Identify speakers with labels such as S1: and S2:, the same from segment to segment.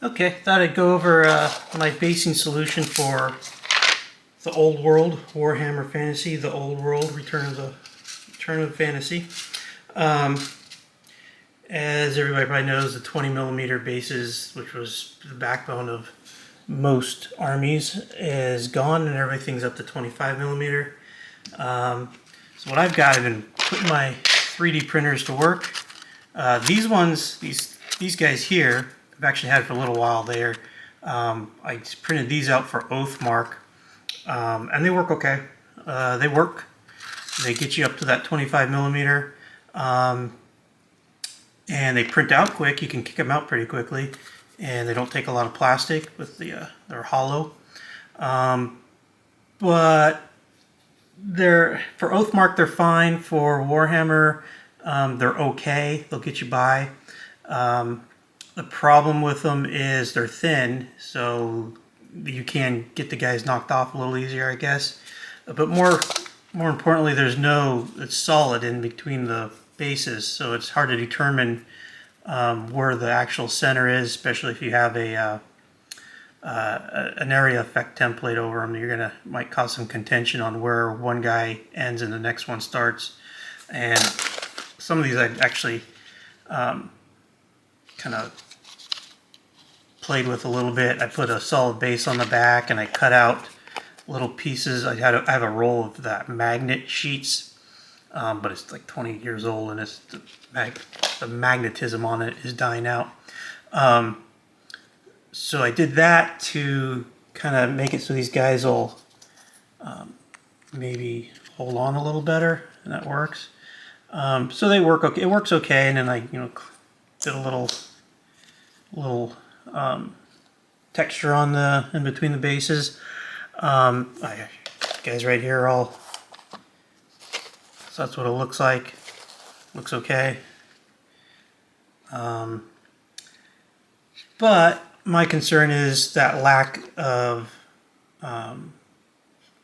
S1: Okay, thought I'd go over my basing solution for the Old World, Warhammer Fantasy, the Old World, Return of Fantasy. Um, as everybody probably knows, the 20mm bases, which was the backbone of most armies, is gone, and everything's up to 25mm. So what I've got, I've been putting my 3D printers to work. These ones, these guys here, I've actually had for a little while there. I printed these out for Oathmark, and they work okay. They work. They get you up to that 25mm, and they print out quick. You can kick them out pretty quickly, and they don't take a lot of plastic. With they're hollow, but for Oathmark they're fine. For Warhammer, they're okay. They'll get you by. The problem with them is they're thin, so you can get the guys knocked off a little easier, I guess. But more importantly, it's solid in between the bases, so it's hard to determine where the actual center is, especially if you have an area effect template over them. Might cause some contention on where one guy ends and the next one starts. And some of these I actually kind of played with a little bit. I put a solid base on the back, and I cut out little pieces. I have a roll of that magnet sheets, but it's like 20 years old, and the magnetism on it is dying out. So I did that to kind of make it so these guys will maybe hold on a little better, and that works. So they work okay. It works okay, and then I did a little texture on in between the bases. Guys right here are all, so that's what it looks like. Looks okay. But my concern is that lack of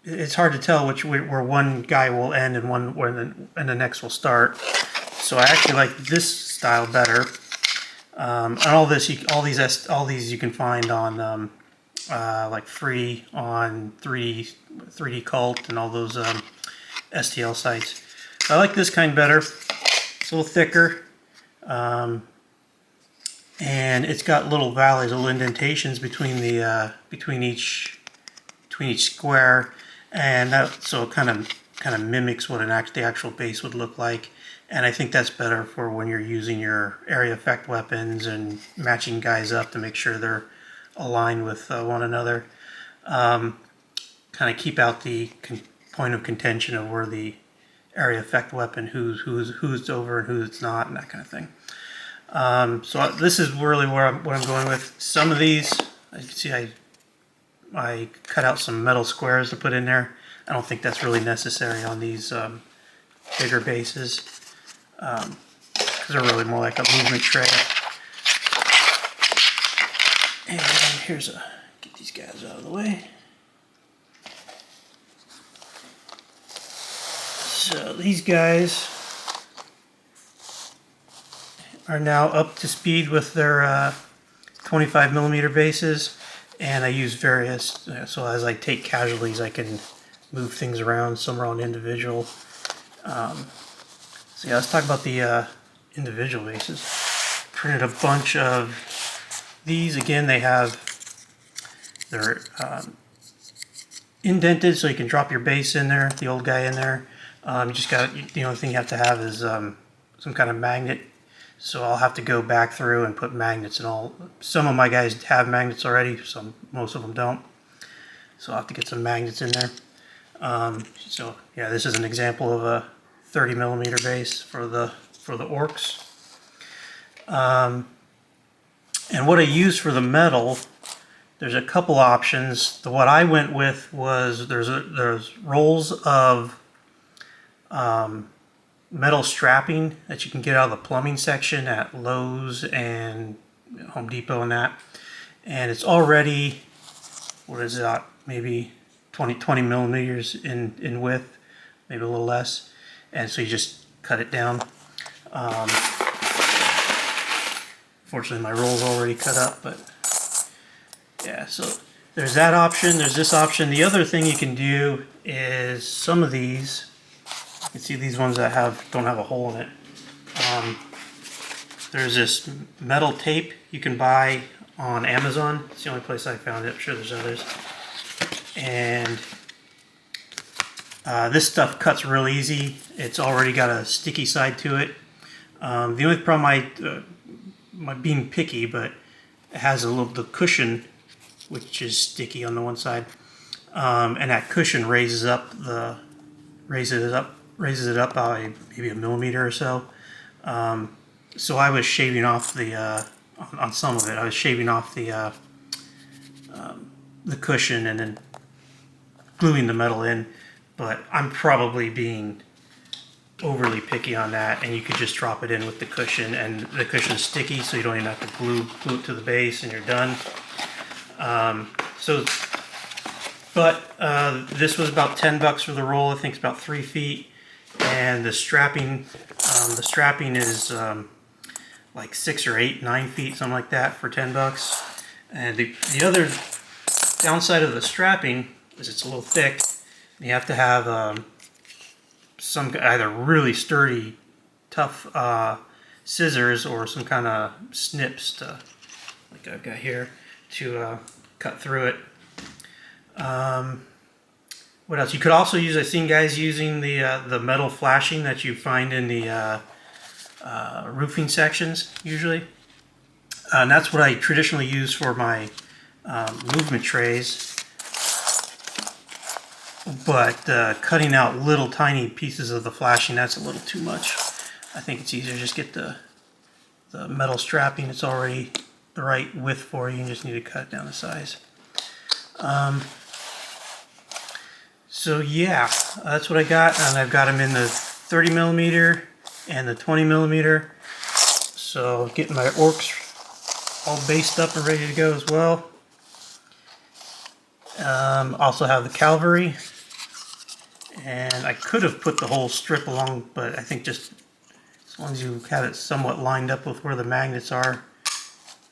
S1: it's hard to tell where one guy will end and and the next will start. So I actually like this style better. And all these you can find on like free on 3D Cult and all those STL sites. I like this kind better. It's a little thicker, and it's got little valleys, little indentations between each square, and so it kind of mimics what the actual base would look like. And I think that's better for when you're using your area effect weapons and matching guys up to make sure they're aligned with one another. Kind of keep out the point of contention of where the area effect weapon, who's over and who's not, and that kind of thing. So this is really what I'm going with. Some of these, as you can see, I cut out some metal squares to put in there. I don't think that's really necessary on these bigger bases. Because they're really more like a movement tray. And get these guys out of the way. So these guys are now up to speed with their 25mm bases, and I use various, so as I take casualties I can move things around. Some are on individual. So yeah, let's talk about the individual bases. Printed a bunch of these. Again, they're indented, so you can drop your base in there, the old guy in there. The only thing you have to have is some kind of magnet. So I'll have to go back through and put magnets and all. Some of my guys have magnets already, most of them don't. So I'll have to get some magnets in there. So yeah, this is an example of a 30mm base for the orcs. And what I use for the metal, there's a couple options. What I went with was there's rolls of metal strapping that you can get out of the plumbing section at Lowe's and Home Depot and that. And it's already, what is that, maybe 20 millimeters in width, maybe a little less. And so you just cut it down. Fortunately, my roll's already cut up, but Yeah, so there's that option, there's this option. The other thing you can do is some of these, you can see these ones that don't have a hole in it. There's this metal tape you can buy on Amazon. It's the only place I found it. I'm sure there's others. And this stuff cuts real easy. It's already got a sticky side to it. The only problem, my being picky, but it has the cushion, which is sticky on the one side, and that cushion raises it up by maybe a millimeter or so. So I was shaving off on some of it. I was shaving off the cushion and then gluing the metal in. But I'm probably being overly picky on that, and you could just drop it in with the cushion, and the cushion's sticky, so you don't even have to glue it to the base, and you're done. This was about $10 for the roll. I think it's about 3 feet, and the strapping is like 6 or 8, 9 feet, something like that, for $10. And the other downside of the strapping is it's a little thick. You have to have some either really sturdy, tough scissors or some kind of snips like I've got here, to cut through it. What else? You could also use, I've seen guys using the metal flashing that you find in the roofing sections usually. And that's what I traditionally use for my movement trays. But cutting out little tiny pieces of the flashing, that's a little too much. I think it's easier to just get the metal strapping. It's already the right width for you. You just need to cut it down to size. So yeah, that's what I got, and I've got them in the 30 millimeter and the 20 millimeter. So getting my orcs all based up and ready to go as well. Also have the cavalry, and I could have put the whole strip along, but I think just as long as you have it somewhat lined up with where the magnets are,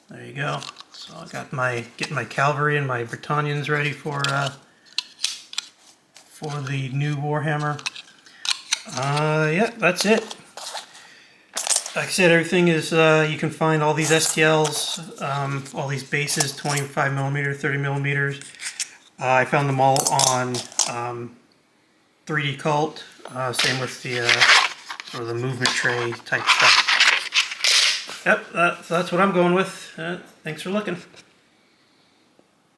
S1: there you go. So I got getting my cavalry and my Britannians ready for the new Warhammer. Yeah, that's it. Like I said, everything is, you can find all these STLs, all these bases, 25 millimeter, 30 millimeters. I found them all on 3D Cult, same with the sort of the movement tray type stuff. Yep, so that's what I'm going with. Thanks for looking.